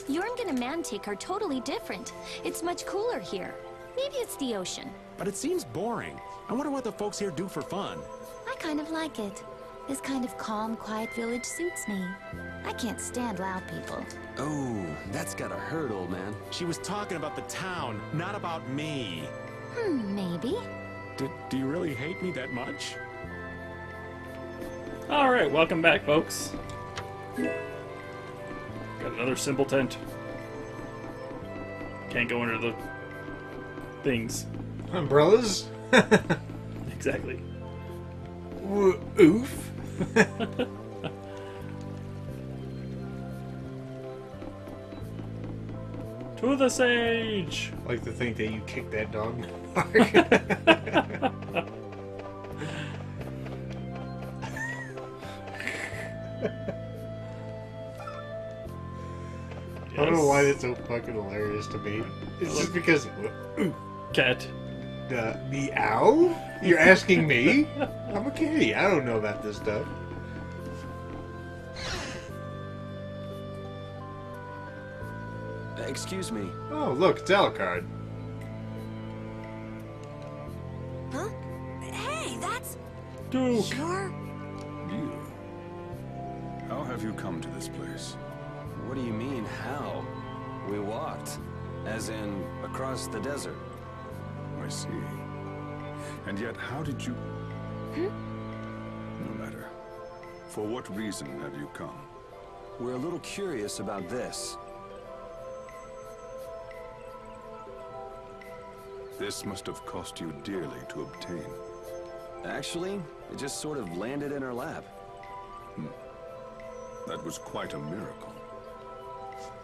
Yorngun and Mantic are totally different. It's much cooler here. Maybe it's the ocean. But it seems boring. I wonder what the folks here do for fun. I kind of like it. This kind of calm, quiet village suits me. I can't stand loud people. Oh, that's gotta hurt, old man. She was talking about the town, not about me. Maybe. Do you really hate me that much? Alright, welcome back, folks. Got another simple tent. Can't go under the things. Umbrellas? Exactly. Oof. To the sage! I like to think that you kicked that dog. I don't know why that's so fucking hilarious to me. It's just because... Cat. Meow? You're asking me? I'm a kitty. I don't know about this stuff. Excuse me. Oh, look, it's Alucard. Huh? Hey, that's... Duke! Sure? You. How have you come to this place? What do you mean, how? We walked. As in, across the desert. I see. And yet, how did you... No matter. For what reason have you come? We're a little curious about this. This must have cost you dearly to obtain. Actually, it just sort of landed in our lap. That was quite a miracle.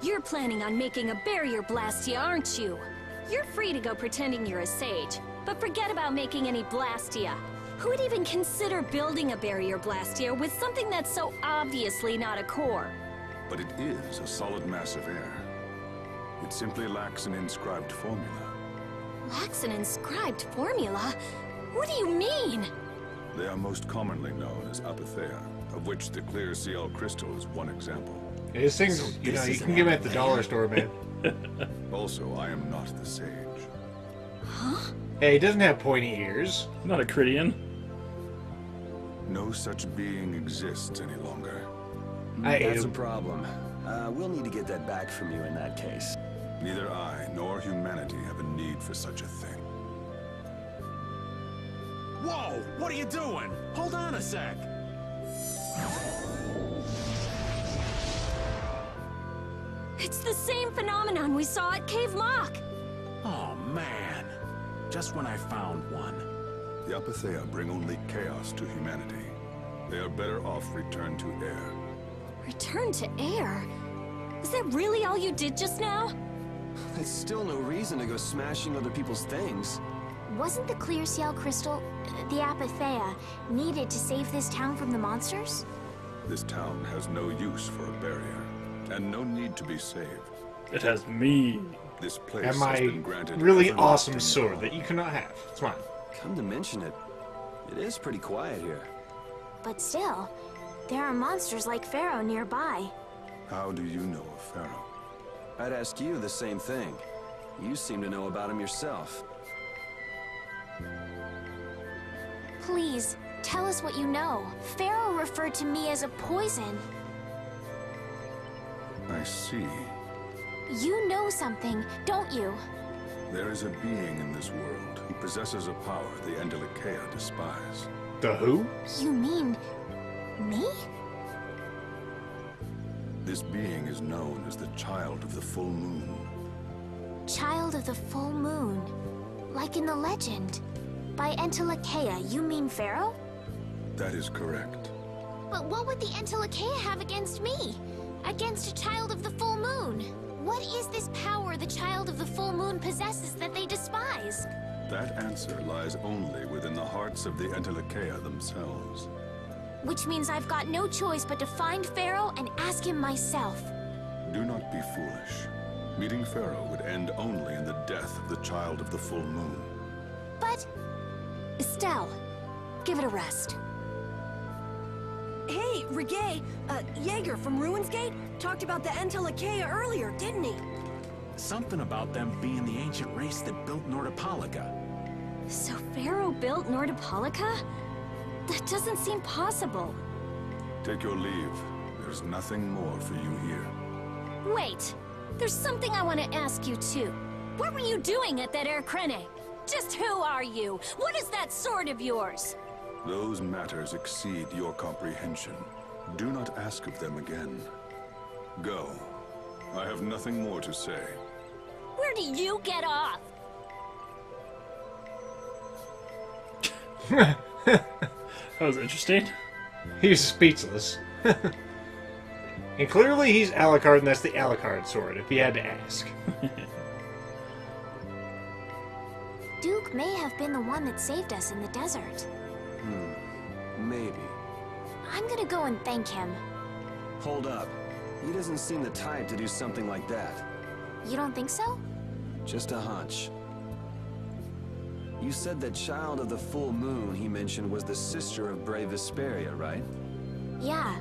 You're planning on making a barrier blastia, aren't you? You're free to go pretending you're a sage, but forget about making any blastia. Who would even consider building a barrier blastia with something that's so obviously not a core? But it is a solid mass of air. It simply lacks an inscribed formula. Lacks an inscribed formula? What do you mean? They are most commonly known as apatheia, of which the clear CL crystal is one example. These things, you know, you can get them at the dollar store, man. Also, I am not the sage. Huh? Hey, he doesn't have pointy ears. Not a Cridian. No such being exists any longer. I ate That's a him. problem. We'll need to get that back from you in that case. Neither I nor humanity have a need for such a thing. Whoa! What are you doing? Hold on a sec! It's the same phenomenon we saw at Cave Mock! Oh, man. Just when I found one. The apatheia bring only chaos to humanity. They are better off returned to air. Return to air? Is that really all you did just now? It's still no reason to go smashing other people's things. Wasn't the clear CL crystal, the apatheia, needed to save this town from the monsters? This town has no use for a barrier, and no need to be saved. It has me. This place And has my been granted really everlasting awesome sword power. that you cannot have. It's mine. Come to mention it, it is pretty quiet here. But still, there are monsters like Pharaoh nearby. How do you know of Pharaoh? I'd ask you the same thing. You seem to know about him yourself. Please, tell us what you know. Pharaoh referred to me as a poison. I see. You know something, don't you? There is a being in this world who possesses a power the Endelicaea despise. The who? You mean... me? This being is known as the Child of the Full Moon. Child of the full moon. Like in the legend. By Endelicaea, you mean Pharaoh? That is correct. But what would the Endelicaea have against me? Against a child of the full moon? What is this power the child of the full moon possesses that they despise? That answer lies only within the hearts of the Endelicaea themselves. Which means I've got no choice but to find Pharaoh and ask him myself. Do not be foolish. Meeting Pharaoh would end only in the death of the Child of the Full Moon. But... Estelle, give it a rest. Hey, Regay, Jaeger from Ruinsgate talked about the Entelakea earlier, didn't he? Something about them being the ancient race that built Nordopolica. So Pharaoh built Nordopolica? That doesn't seem possible. Take your leave. There's nothing more for you here. Wait, there's something I want to ask you too. What were you doing at that Air Krene? Just who are you? What is that sword of yours? Those matters exceed your comprehension. Do not ask of them again. Go. I have nothing more to say. Where do you get off? That was interesting. He's speechless. And clearly he's Alucard, and that's the Alucard sword, if he had to ask. Duke may have been the one that saved us in the desert. Maybe. I'm gonna go and thank him. Hold up. He doesn't seem the type to do something like that. You don't think so? Just a hunch. You said that child of the full moon he mentioned was the sister of brave Vesperia, right? Yeah.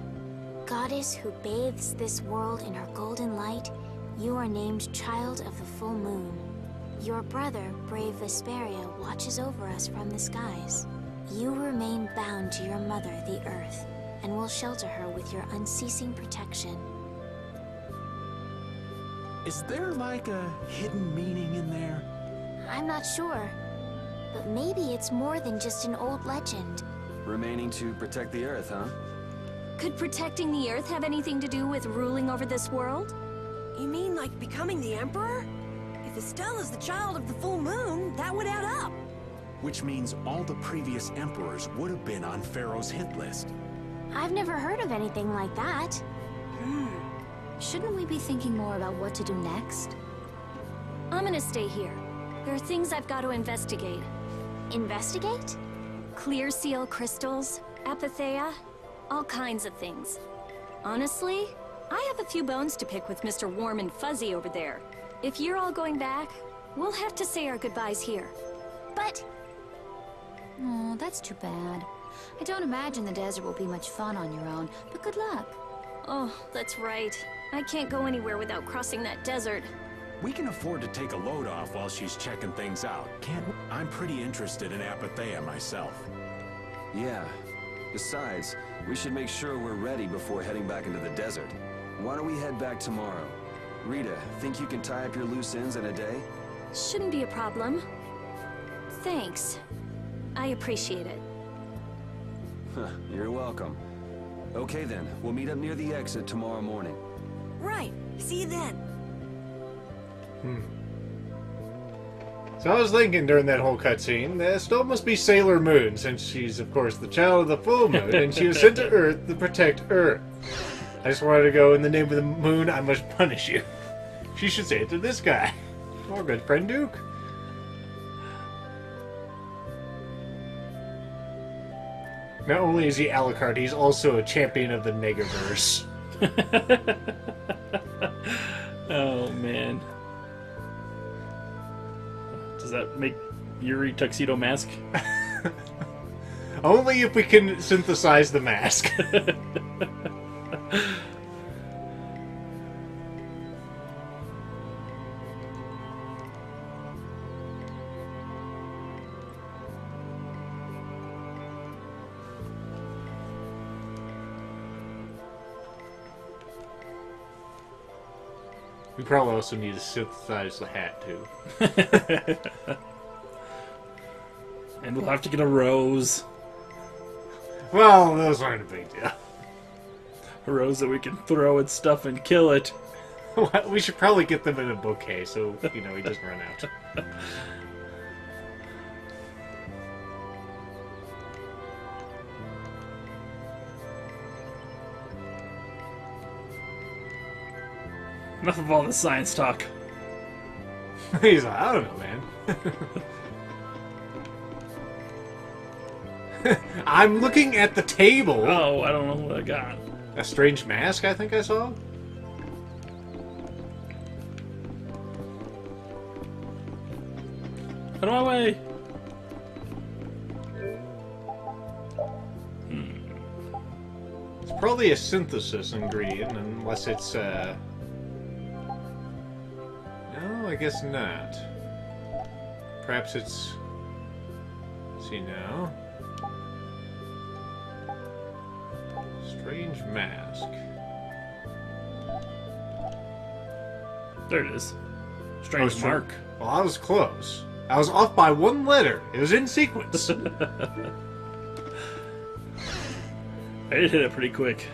Goddess who bathes this world in her golden light, you are named Child of the Full Moon. Your brother, brave Vesperia, watches over us from the skies. You remain bound to your mother, the Earth, and will shelter her with your unceasing protection. Is there like a hidden meaning in there? I'm not sure, but maybe it's more than just an old legend. Remaining to protect the Earth, huh? Could protecting the Earth have anything to do with ruling over this world? You mean like becoming the Emperor? If Estella's the child of the full moon, that would add up. Which means all the previous emperors would have been on Pharaoh's hit list. I've never heard of anything like that. Shouldn't we be thinking more about what to do next? I'm gonna stay here. There are things I've got to investigate. Investigate? Clear seal crystals, apatheia, all kinds of things. Honestly, I have a few bones to pick with Mr. Warm and Fuzzy over there. If you're all going back, we'll have to say our goodbyes here. But... Oh, that's too bad. I don't imagine the desert will be much fun on your own, but good luck. Oh, that's right. I can't go anywhere without crossing that desert. We can afford to take a load off while she's checking things out, can't we? I'm pretty interested in apatheia myself. Yeah. Besides, we should make sure we're ready before heading back into the desert. Why don't we head back tomorrow? Rita, think you can tie up your loose ends in a day? Shouldn't be a problem. Thanks. I appreciate it. You're welcome. Okay then, we'll meet up near the exit tomorrow morning. Right. See you then. So I was thinking during that whole cutscene, that still must be Sailor Moon, since she's, of course, the child of the full moon, and she was sent to Earth to protect Earth. I just wanted to go, in the name of the moon, I must punish you. She should say it to this guy. Our good friend Duke. Not only is he Alucard, he's also a champion of the Negaverse. Oh, man. Does that make Yuri Tuxedo Mask? Only if we can synthesize the mask. We probably also need to synthesize the hat, too. And we'll have to get a rose. Well, those aren't a big deal. A rose that we can throw at stuff and kill it. We should probably get them in a bouquet so, he doesn't run out. Enough of all the science talk. He's like, I don't know, man. I'm looking at the table. Oh, I don't know what I got. A strange mask, I think I saw. Out of my way. It's probably a synthesis ingredient, unless it's, No, I guess not. Perhaps it's... Let's see now. Strange mask. There it is. Strange mark. Well, I was close. I was off by one letter. It was in sequence. I did hit it pretty quick.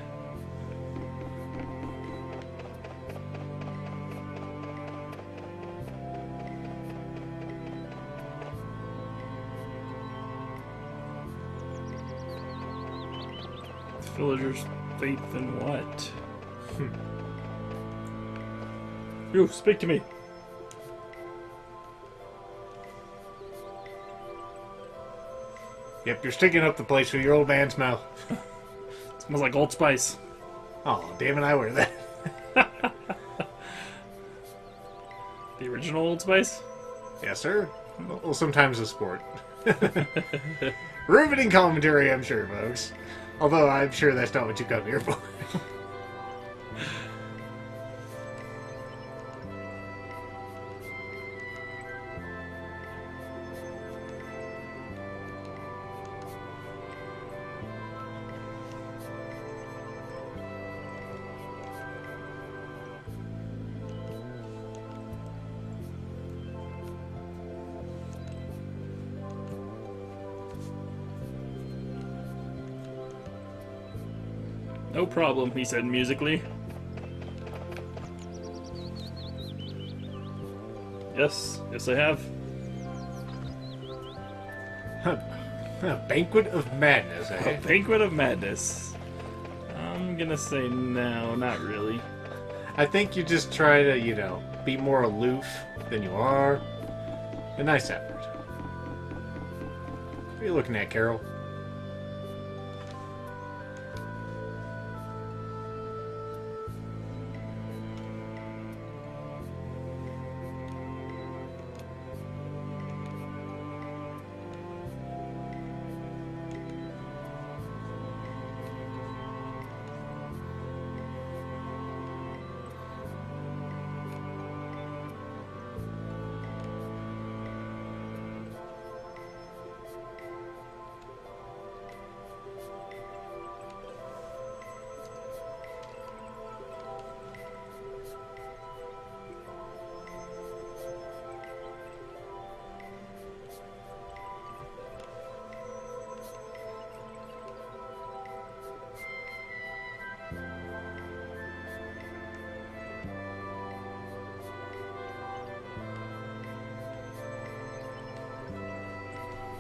Villagers' faith in what? You, speak to me. Yep, you're sticking up the place with your old man's mouth. Smells like Old Spice. Oh, damn it, I wear that. The original Old Spice? Yes, sir. Well, sometimes a sport. Riveting commentary, I'm sure, folks. Although I'm sure that's not what you come here for. No problem, he said musically. Yes, yes I have. A banquet of madness, eh? A banquet of madness. I'm gonna say no, not really. I think you just try to, you know, be more aloof than you are. A nice effort. What are you looking at, Carol?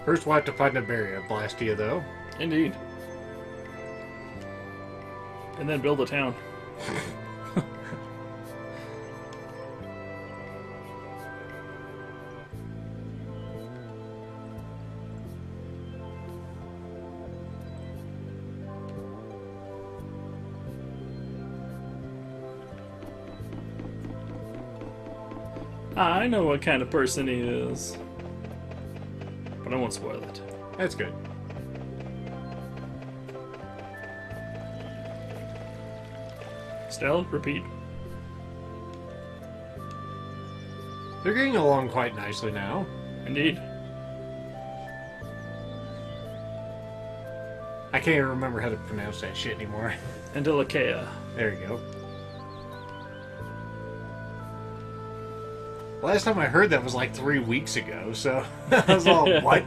First, we'll have to find a barrier blast you, though. Indeed. And then build a town. I know what kind of person he is. But I won't spoil it. That's good. Stell, repeat. They're getting along quite nicely now. Indeed. I can't even remember how to pronounce that shit anymore. Antilochea. There you go. Last time I heard that was like 3 weeks ago, so I was all, what?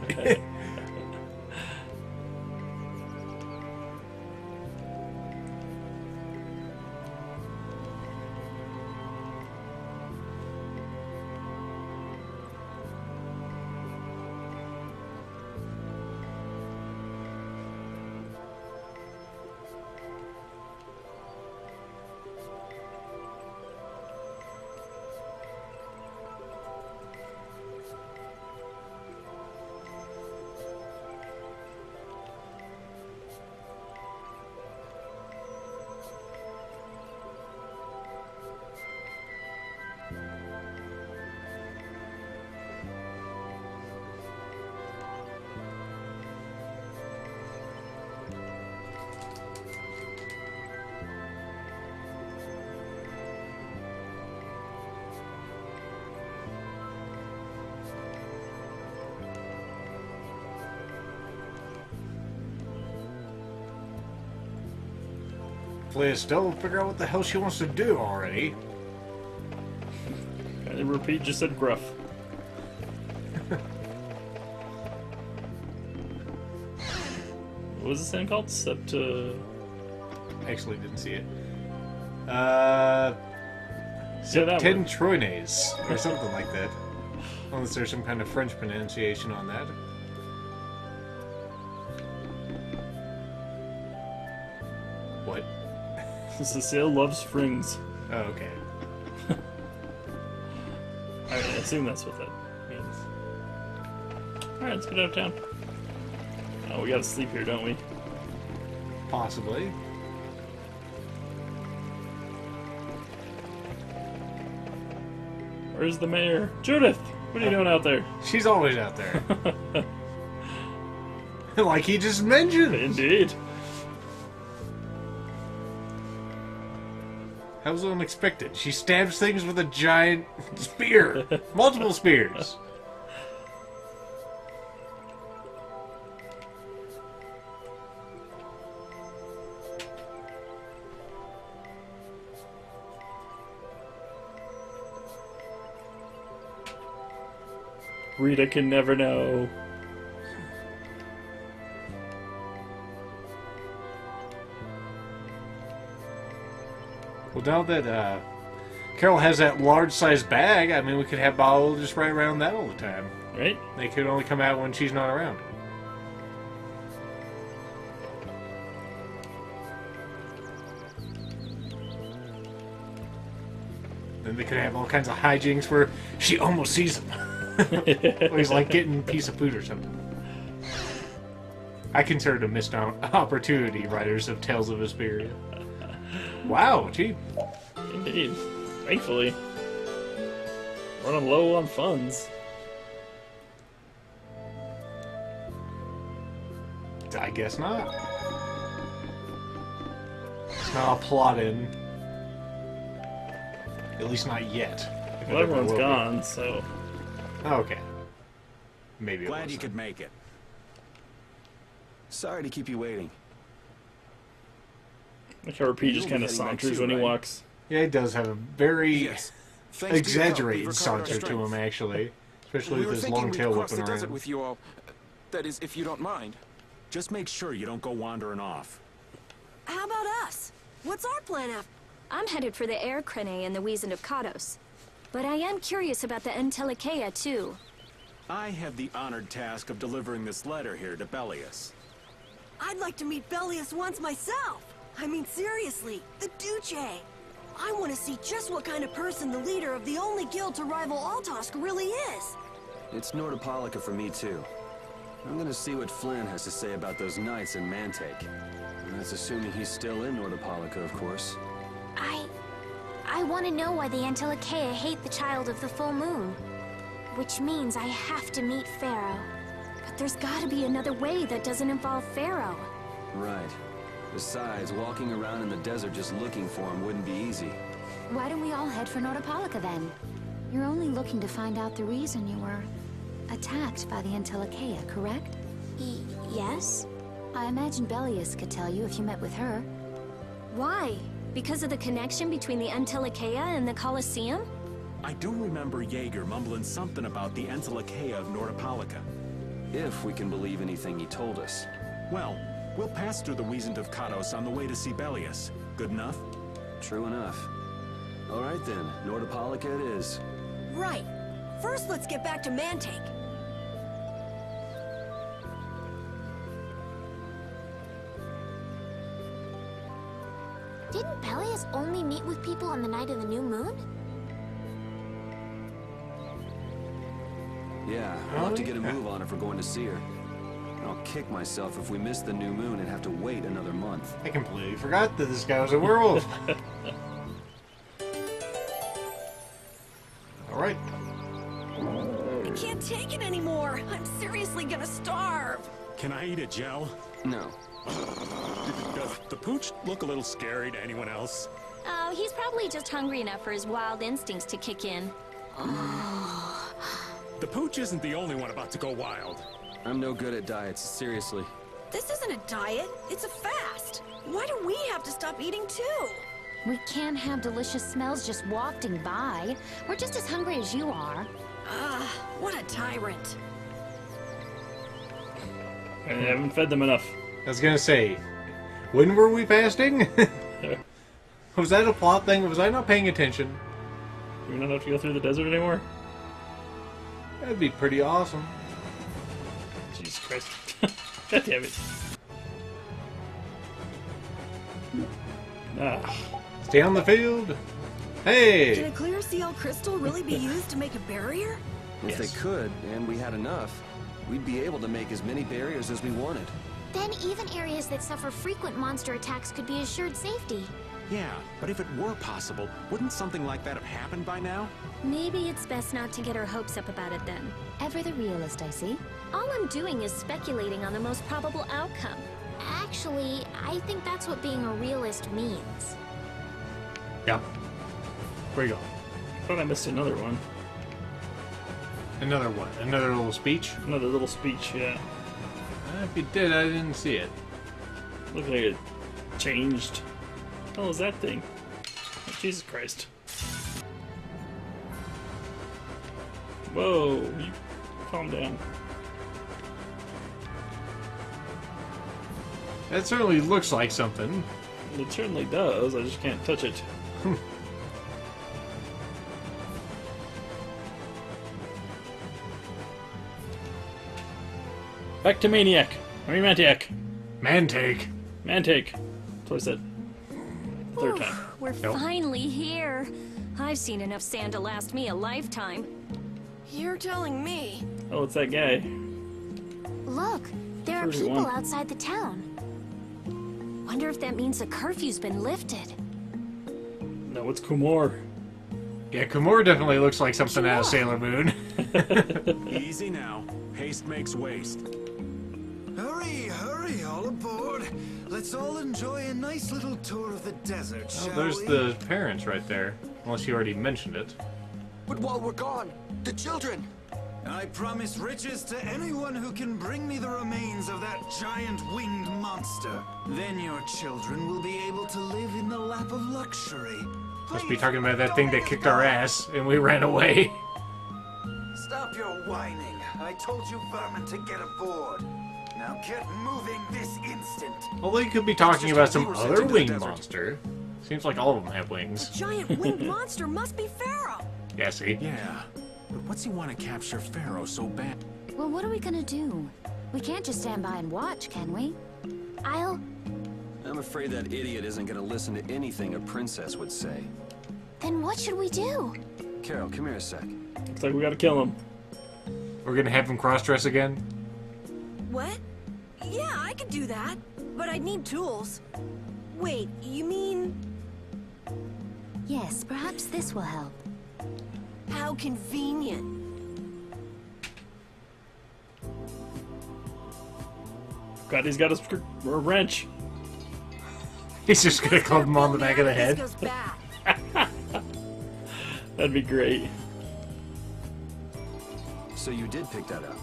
Hopefully Estelle will figure out what the hell she wants to do already. Can you repeat? Just said gruff. What was this thing called? Actually, didn't see it. Yeah, that one. Septentriones, or something like that. Unless there's some kind of French pronunciation on that. What? Cecile loves frings. Oh, okay. I assume that's what that means. Alright, let's get out of town. Oh, we gotta sleep here, don't we? Possibly. Where's the mayor? Judith! What are you doing out there? She's always out there. Like he just mentioned. Indeed. That was unexpected. She stabs things with a giant spear. Multiple spears. Rita can never know. Well, now that Carol has that large-sized bag, I mean, we could have Bottle just right around that all the time. Right? They could only come out when she's not around. Then they could have all kinds of hijinks where she almost sees him. Or he's like getting a piece of food or something. I consider it a missed opportunity, writers of Tales of Vesperia. Wow, cheap. Indeed. Thankfully. Running low on funds. I guess not. It's not a plot in. At least not yet. Well, everyone's gone, so... Oh, okay. Maybe it Glad you wasn't. could make it. Sorry to keep you waiting. Like how Repeat just You'll kind be of heading back saunters too, when he right? walks. Yeah, he does have a very Yes. Thanks to your help, exaggerated we've recovered saunter our to strength. him, actually. Especially We with were his thinking long we'd tail cross whipping the desert around. with you all. That is, if you don't mind. Just make sure you don't go wandering off. How about us? What's our plan after? I'm headed for the Air Crane and the Wiesent of Kados. But I am curious about the Entelikeia, too. I have the honored task of delivering this letter here to Bellius. I'd like to meet Bellius once myself. I mean, seriously, the Duce. I want to see just what kind of person the leader of the only guild to rival Altosk really is. It's Nordopolica for me, too. I'm gonna see what Flynn has to say about those knights in Mantake. And that's assuming he's still in Nordopolica, of course. I want to know why the Entelikeia hate the child of the full moon. Which means I have to meet Pharaoh. But there's gotta be another way that doesn't involve Pharaoh. Right. Besides, walking around in the desert just looking for him wouldn't be easy. Why don't we all head for Nordopolica then? You're only looking to find out the reason you were attacked by the Entelikeia, correct? Yes? I imagine Bellius could tell you if you met with her. Why? Because of the connection between the Entelikeia and the Colosseum? I do remember Jaeger mumbling something about the Entelikeia of Nordopolica. If we can believe anything he told us. Well, we'll pass through the Wiesent of Kados on the way to see Bellius. Good enough? True enough. All right then, Nordopolica it is. Right. First, let's get back to Mantake. Didn't Bellius only meet with people on the night of the new moon? Yeah, we'll have to get a move on if we're going to see her. I'll kick myself if we miss the new moon and have to wait another month. I completely forgot that this guy was a werewolf. Alright. I can't take it anymore. I'm seriously gonna starve. Can I eat a gel? No. Does the pooch look a little scary to anyone else? Oh, he's probably just hungry enough for his wild instincts to kick in. The pooch isn't the only one about to go wild. I'm no good at diets, seriously. This isn't a diet, it's a fast. Why do we have to stop eating too? We can't have delicious smells just wafting by. We're just as hungry as you are. What a tyrant. I haven't fed them enough. I was gonna say, when were we fasting? Was that a plot thing? Was I not paying attention? Do we not have to go through the desert anymore? That'd be pretty awesome. Jesus Christ. God damn it. Ah. Stay on the field. Can Hey! a clear seal crystal really be used to make a barrier? If they could, and we had enough, we'd be able to make as many barriers as we wanted. Then even areas that suffer frequent monster attacks could be assured safety. Yeah, but if it were possible, wouldn't something like that have happened by now? Maybe it's best not to get our hopes up about it then. Ever the realist, I see. All I'm doing is speculating on the most probable outcome. Actually, I think that's what being a realist means. Yep. Where you go? I thought I missed another one. Another one. Another little speech? Another little speech, yeah. If you did, I didn't see it. Looked like it changed. What the hell is that thing? Oh, Jesus Christ. Whoa, you calm down. That certainly looks like something. It certainly does, I just can't touch it. Back to Maniac. I mean Mantiac. Man-take. Mantake. That's what I said. Third time. We're Nope. finally here. I've seen enough sand to last me a lifetime. You're telling me. Oh, it's that guy. Look, there are 31. people outside the town. Wonder if that means the curfew's been lifted. No, it's Cumore. Yeah, Cumore definitely looks like something out of Sailor Moon. Easy now. Haste makes waste. Hurry, hurry, all aboard. Let's all enjoy a nice little tour of the desert, Oh, shall there's we? the parents right there. Unless you already mentioned it. But while we're gone, the children! I promise riches to anyone who can bring me the remains of that giant winged monster. Then your children will be able to live in the lap of luxury. Must be talking about that thing that kicked our ass and we ran away. Stop your whining. I told you vermin to get aboard. Now get moving this instant. Well, they could be talking about some we were sent other into the winged desert. monster. Seems like all of them have wings. Giant winged monster must be Pharaoh. Yeah, see? Yeah, but what's he want to capture Pharaoh so bad? Well, what are we gonna do? We can't just stand by and watch, can we? I'm afraid that idiot isn't gonna listen to anything a princess would say. Then what should we do? Carol, come here a sec. Looks like we gotta kill him. We're gonna have him cross-dress again? What? Yeah, I could do that. But I'd need tools. Wait, you mean... Yes, perhaps this will help. How convenient. God, he's got a wrench. He's just gonna club him on the back of the head. This goes bad. That'd be great. So you did pick that up.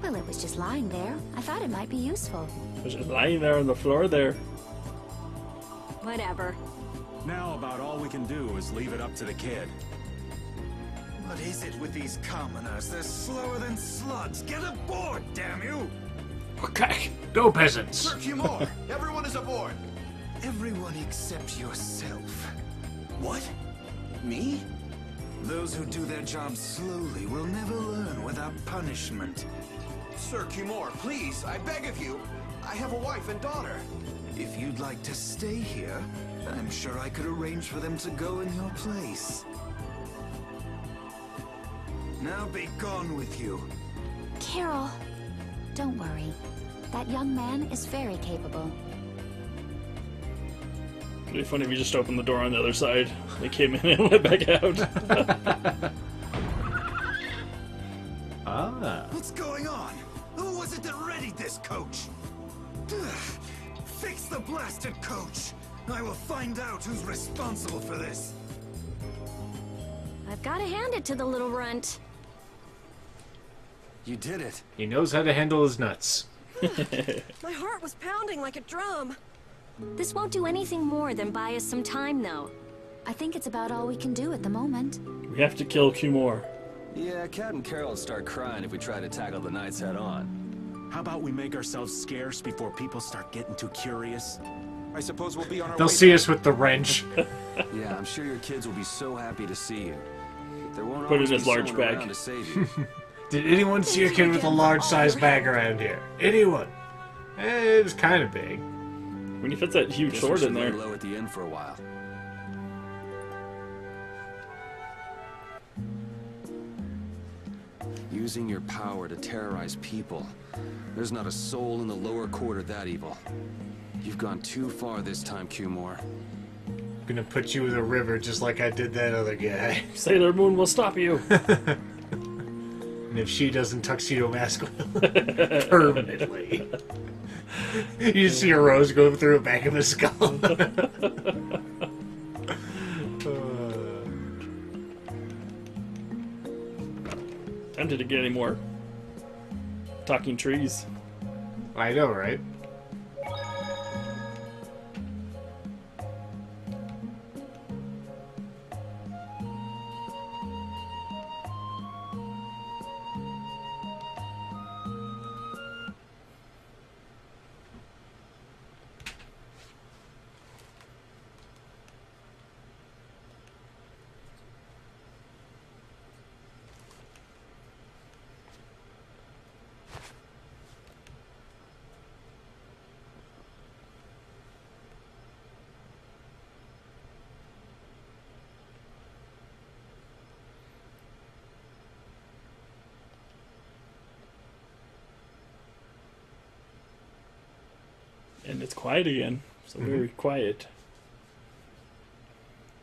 Well, it was just lying there. I thought it might be useful. It's just lying there on the floor there. Whatever. Now about all we can do is leave it up to the kid. What is it with these commoners? They're slower than slugs. Get aboard, damn you! Okay, go peasants. Sir Cumore, everyone is aboard! Everyone except yourself. What? Me? Those who do their jobs slowly will never learn without punishment. Sir Cumore, please, I beg of you. I have a wife and daughter. If you'd like to stay here, I'm sure I could arrange for them to go in your place. Now be gone with you. Carol. Don't worry. That young man is very capable. It'd be funny if you just opened the door on the other side. They came in and went back out. Ah. What's going on? Who was it that readied this coach? Fix the blasted coach. I will find out who's responsible for this. I've got to hand it to the little runt. You did it. He knows how to handle his nuts. My heart was pounding like a drum. This won't do anything more than buy us some time, though. I think it's about all we can do at the moment. We have to kill Cumore. Yeah, Captain Carol would start crying if we try to tackle the knights head on. How about we make ourselves scarce before people start getting too curious? I suppose we'll be on our They'll way. see us with the wrench. Yeah, I'm sure your kids will be so happy to see you. There won't Put it always in be his large someone bag. around to save you. Did anyone see a kid with a large-sized bag around here? Anyone? It was kind of big. When he fits that huge Guess we sword should in there. lay low at the inn for a while. Using your power to terrorize people. There's not a soul in the lower quarter that evil. You've gone too far this time, Cumore. Gonna put you in the river just like I did that other guy. Sailor Moon will stop you. And if she doesn't, Tuxedo Mask will. Permanently. You see a rose go through the back of his skull. Tempted to get any more talking trees. I know, right? And it's quiet again. So very quiet.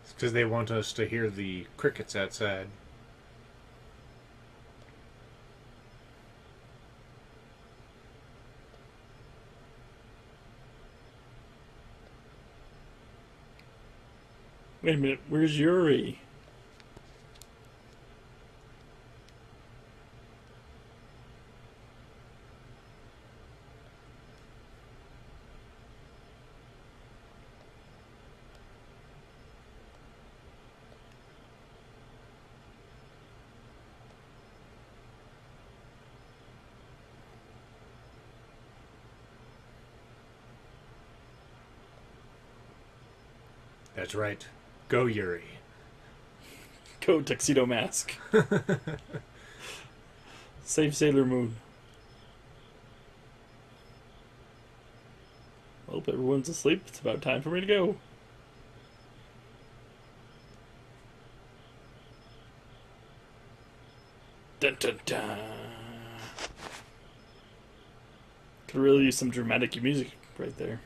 It's because they want us to hear the crickets outside. Wait a minute, where's Yuri? That's right. Go, Yuri. Go, Tuxedo Mask. Save Sailor Moon. Well, if everyone's asleep, it's about time for me to go. Dun dun dun. Could really use some dramatic music right there.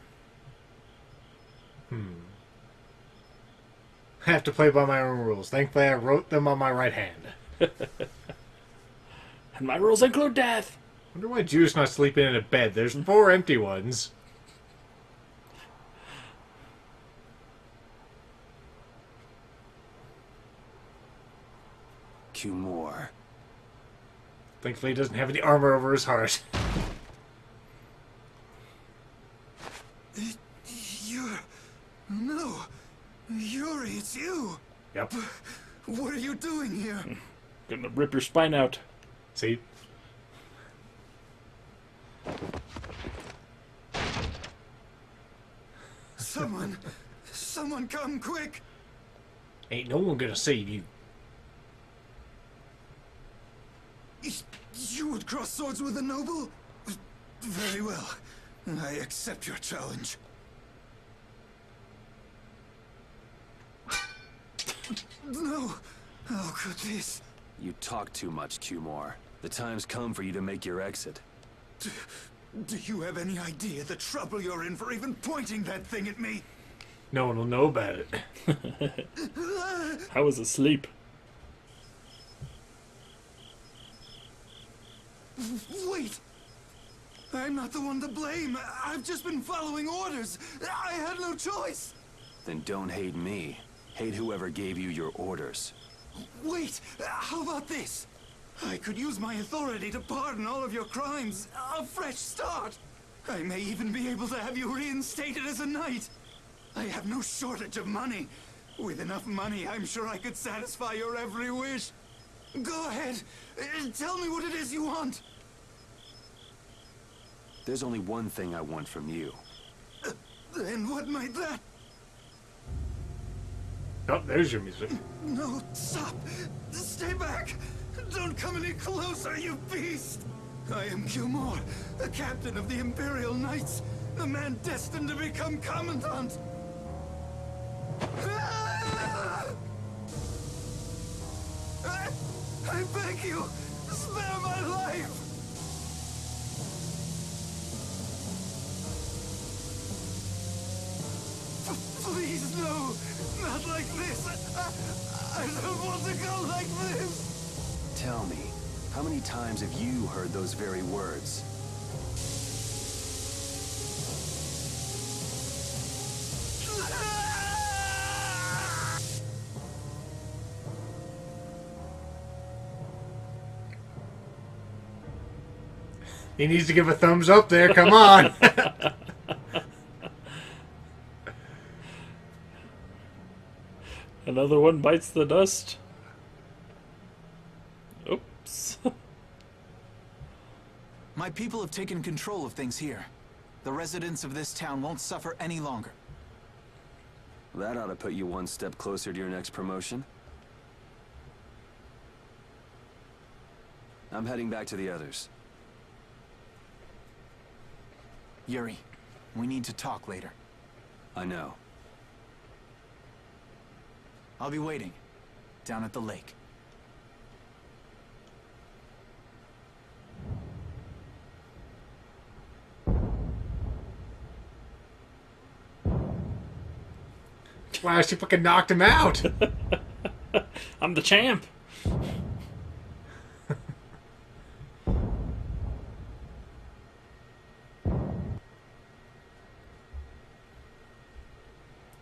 I have to play by my own rules. Thankfully, I wrote them on my right hand. And my rules include death! Wonder why Jew's not sleeping in a bed. There's 4 empty ones. Cumore. Thankfully, he doesn't have any armor over his heart. No. Yuri, it's you. Yep. What are you doing here? Gonna rip your spine out. See? Someone come quick. Ain't no one gonna save you. You would cross swords with a noble? Very well. I accept your challenge. No. How could this? You talk too much, Cumore. The time's come for you to make your exit. Do you have any idea the trouble you're in for even pointing that thing at me? No one will know about it. I was asleep. Wait! I'm not the one to blame. I've just been following orders. I had no choice. Then don't hate me. Hate whoever gave you your orders. Wait! How about this? I could use my authority to pardon all of your crimes. A fresh start. I may even be able to have you reinstated as a knight. I have no shortage of money. With enough money, I'm sure I could satisfy your every wish. Go ahead. Tell me what it is you want. There's only one thing I want from you. Then what might that... Oh, there's your music. No, stop! Stay back! Don't come any closer, you beast! I am Cumore, the captain of the Imperial Knights, the man destined to become Commandant! I beg you, spare my life! Please, no! Not like this! I don't want to go like this! Tell me, how many times have you heard those very words? He needs to give a thumbs up there, come on! Another one bites the dust. Oops. My people have taken control of things here. The residents of this town won't suffer any longer. That ought to put you one step closer to your next promotion. I'm heading back to the others. Yuri, we need to talk later. I know. I'll be waiting, down at the lake. Wow, she fucking knocked him out! I'm the champ!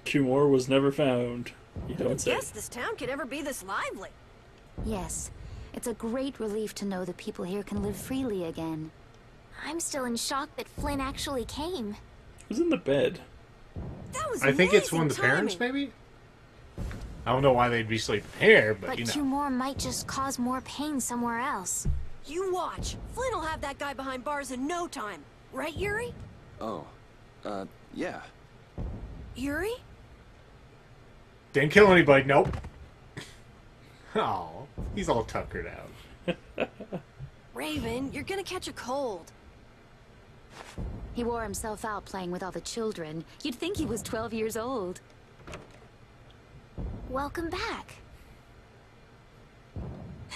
Cumore was never found. You don't say. Guess this town could ever be this lively. Yes, it's a great relief to know that people here can live freely again. I'm still in shock that Flynn actually came. Who's in the bed? That was I think it's one of the amazing parents, timing. maybe? I don't know why they'd be sleeping here, but you know. Cumore might just cause more pain somewhere else. You watch. Flynn will have that guy behind bars in no time. Right, Yuri? Oh, yeah. Yuri? Didn't kill anybody, nope. Oh, he's all tuckered out. Raven, you're gonna catch a cold. He wore himself out playing with all the children. You'd think he was 12 years old. Welcome back.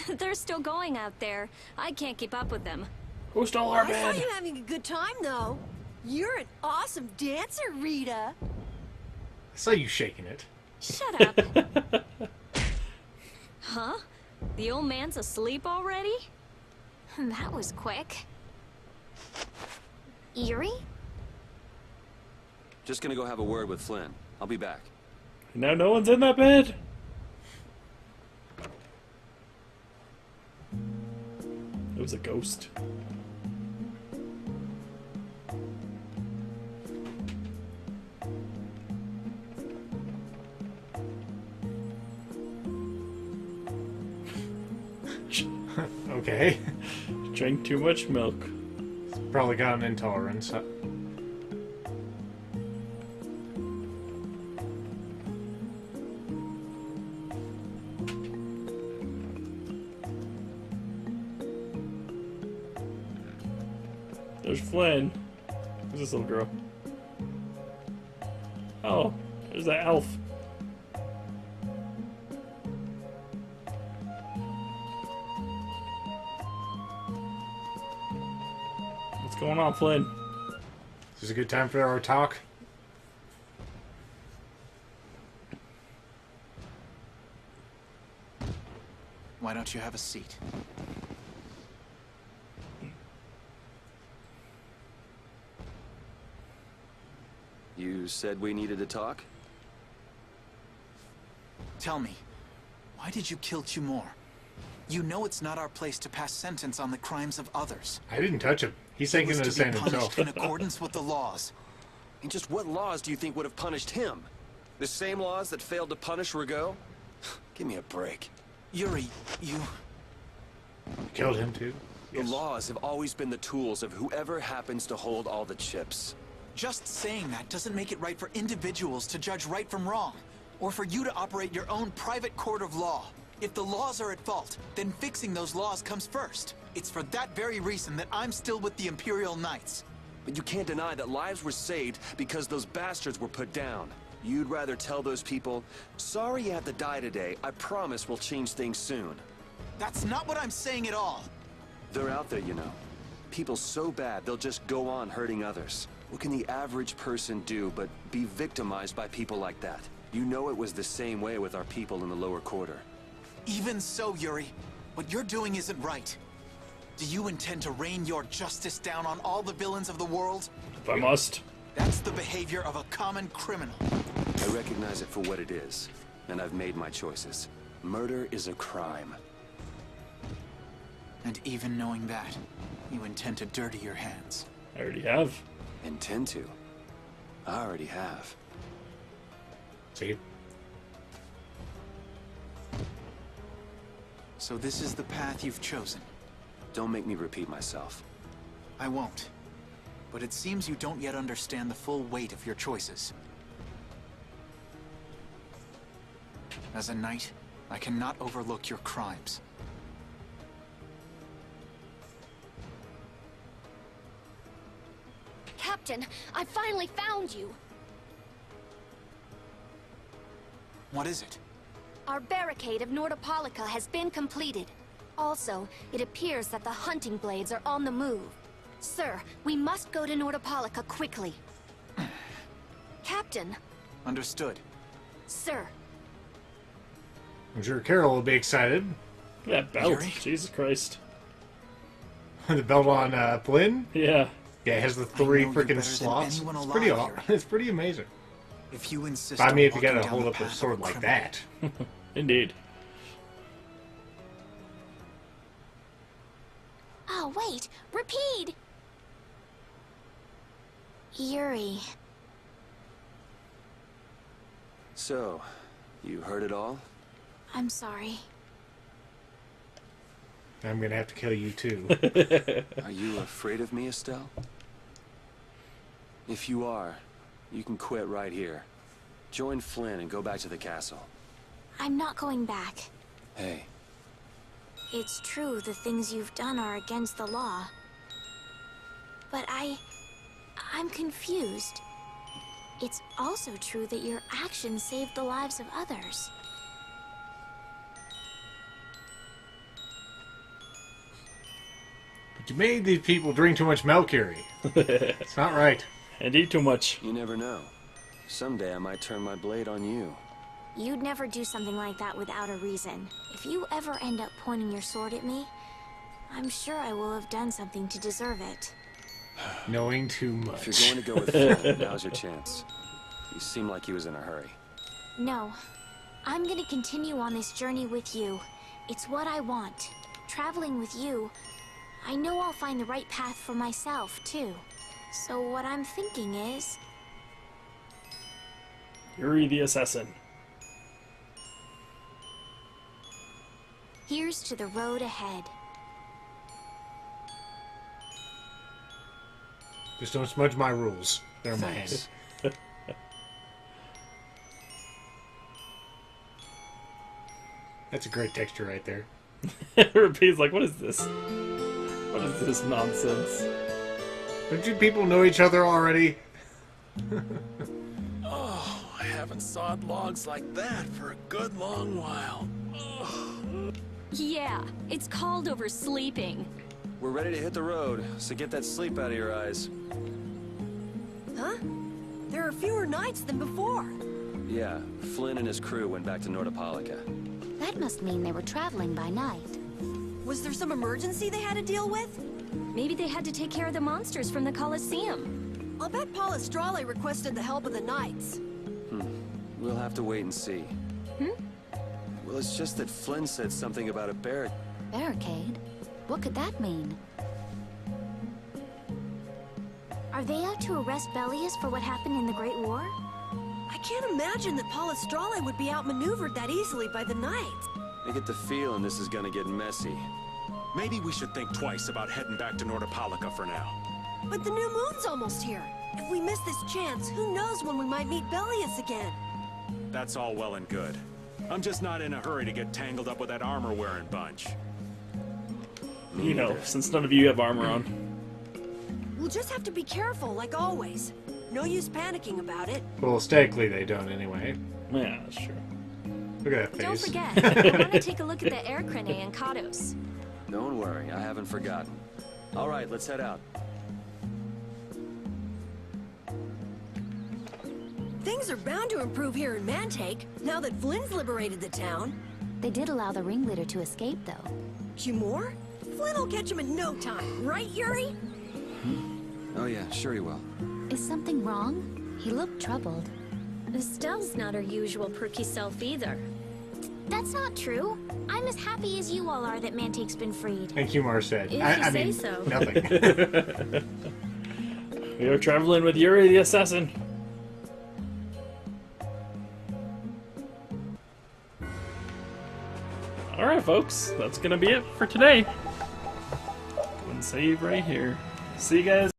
They're still going out there. I can't keep up with them. Who stole our I saw bed? you having a good time, though. You're an awesome dancer, Rita. I saw you shaking it. Shut up. Huh? The old man's asleep already? That was quick. Yuri? Just gonna go have a word with Flynn. I'll be back. Now no one's in that bed? It was a ghost. Okay. Drank too much milk. Probably got an intolerance. There's Flynn. Who's this little girl? Oh, there's that elf. What's going on, Flynn? This is a good time for our talk. Why don't you have a seat? You said we needed to talk? Tell me, why did you kill Cumore? You know it's not our place to pass sentence on the crimes of others. I didn't touch him. He's taking He it was to to be stand punished himself. in accordance with the laws. And just what laws do you think would have punished him? The same laws that failed to punish Rigaud? Give me a break. Yuri, you... Killed him too. The laws have always been the tools of whoever happens to hold all the chips. Just saying that doesn't make it right for individuals to judge right from wrong, or for you to operate your own private court of law. If the laws are at fault, then fixing those laws comes first. It's for that very reason that I'm still with the Imperial Knights. But you can't deny that lives were saved because those bastards were put down. You'd rather tell those people, sorry you have to die today, I promise we'll change things soon. That's not what I'm saying at all. They're out there, you know. People so bad they'll just go on hurting others. What can the average person do but be victimized by people like that? You know it was the same way with our people in the lower quarter. Even so, Yuri, what you're doing isn't right. Do you intend to rain your justice down on all the villains of the world? If I must. That's the behavior of a common criminal. I recognize it for what it is, and I've made my choices. Murder is a crime. And even knowing that, you intend to dirty your hands. I already have. Intend to. I already have. See? So this is the path you've chosen. Don't make me repeat myself. I won't. But it seems you don't yet understand the full weight of your choices. As a knight, I cannot overlook your crimes. Captain, I finally found you. What is it? Our barricade of Nordopolica has been completed. Also, it appears that the hunting blades are on the move. Sir, we must go to Nordopolica quickly. Captain. Understood. Sir. I'm sure Carol will be excited. That belt. Yuri? Jesus Christ. The belt on Flynn? Yeah. Yeah, it has the 3 know you better freaking than slots. anyone It's pretty alive, aw- Yuri. It's pretty amazing. If you insist I mean, if on you gotta walking down hold the up a path of sword like criminal- that. Indeed. Oh, wait! Repeat! Yuri. So, you heard it all? I'm sorry. I'm gonna have to kill you too. Are you afraid of me, Estelle? If you are, you can quit right here. Join Flynn and go back to the castle. I'm not going back. Hey, It's true the things you've done are against the law. But I'm confused. It's also true that your actions saved the lives of others. But you made these people drink too much milk, Yuri. It's not right. And eat too much. you never know. Someday I might turn my blade on you. You'd never do something like that without a reason. If you ever end up pointing your sword at me, I'm sure I will have done something to deserve it. Knowing too If much. you're going to go with Flynn, now's your chance. You seem like he was in a hurry. No. I'm gonna continue on this journey with you. It's what I want. Traveling with you, I know I'll find the right path for myself, too. So what I'm thinking is... Yuri the Assassin. Here's to the road ahead. Just don't smudge my rules. They're in my Thanks. hand. That's a great texture right there. Repeat's like, what is this? What is this nonsense? Don't you people know each other already? Oh, I haven't sawed logs like that for a good long while. Yeah, it's called oversleeping. We're ready to hit the road, so get that sleep out of your eyes. Huh? There are fewer knights than before. Yeah, Flynn and his crew went back to Nordopolica. That must mean they were traveling by night. Was there some emergency they had to deal with? Maybe they had to take care of the monsters from the Colosseum. I'll bet Paul Estrale requested the help of the knights. We'll have to wait and see. Hmm? Well, it's just that Flynn said something about a barrack. Barricade? What could that mean? Are they out to arrest Bellius for what happened in the Great War? I can't imagine that Palestrale would be outmaneuvered that easily by the knights. I get the feeling this is gonna get messy. Maybe we should think twice about heading back to Nordopolica for now. But the new moon's almost here. If we miss this chance, who knows when we might meet Bellius again? That's all well and good. I'm just not in a hurry to get tangled up with that armor-wearing bunch. You know, since none of you have armor on. We'll just have to be careful, like always. No use panicking about it. Well, aesthetically they don't anyway. Yeah, that's true. Look at that face. Don't forget, I want to take a look at the air crane and Kados. Don't worry, I haven't forgotten. All right, let's head out. Things are bound to improve here in Mantake, now that Flynn's liberated the town. They did allow the ringleader to escape, though. Cumore? Flynn will catch him in no time, right, Yuri? Oh yeah, sure he will. Is something wrong? He looked troubled. Estelle's not her usual perky self either. That's not true. I'm as happy as you all are that Mantake's been freed. And Cumore said, If you I say mean, so. nothing. We are traveling with Yuri the Assassin. Alright, folks. That's gonna be it for today. Go and save right here. See you guys